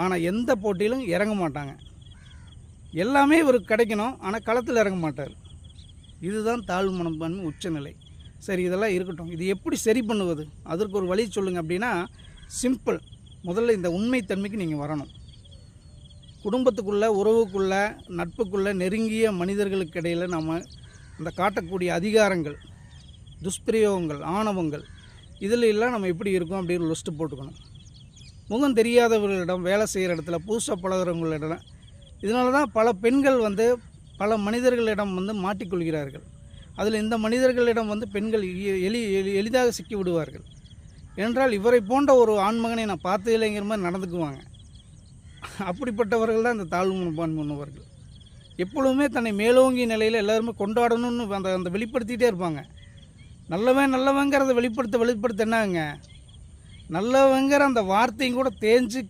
ஆனால் எந்த போட்டியிலும் இறங்க மாட்டாங்க. எல்லாமே இவருக்கு கிடைக்கணும், ஆனால் களத்தில் இறங்க மாட்டார். இதுதான் தாழ்வு மனப்பான்மை உச்சநிலை. சரி, இதெல்லாம் இருக்கட்டும். இது எப்படி சரி பண்ணுவது, அதற்கு ஒரு வழி சொல்லுங்கள் அப்படின்னா, சிம்பிள். முதல்ல இந்த உண்மைத்தன்மைக்கு நீங்கள் வரணும். குடும்பத்துக்குள்ளே, உறவுக்குள்ளே, நட்புக்குள்ளே, நெருங்கிய மனிதர்களுக்கு இடையில் நம்ம அந்த காட்டக்கூடிய அதிகாரங்கள், துஷ்பிரயோகங்கள், ஆணவங்கள், இதில் எல்லாம் நம்ம எப்படி இருக்கோம் அப்படின்னு லிஸ்ட்டு போட்டுக்கணும். முகம் தெரியாதவர்களிடம், வேலை செய்கிற இடத்துல, புதுசாக பழகிறவங்களிடம், இதனால தான் பல பெண்கள் பல மனிதர்களிடம் மாட்டிக்கொள்கிறார்கள். அதில் இந்த மனிதர்களிடம் பெண்கள் எளிதாக சிக்கி விடுவார்கள். என்றால் இவரை போன்ற ஒரு ஆண்மகனை நான் பார்த்ததில்லைங்கிற மாதிரி நடந்துக்குவாங்க. அப்படிப்பட்டவர்கள் தான் இந்த தாழ்வு மனப்பான்மை உள்ளவர்கள். எப்பொழுதுமே தன்னை மேலோங்கிய நிலையில் எல்லாருமே கொண்டாடணும்னு அந்த வெளிப்படுத்திகிட்டே இருப்பாங்க. நல்லவங்கிறத வெளிப்படுத்த என்னாங்க, நல்லவங்கிற அந்த வார்த்தையும் கூட தேஞ்சு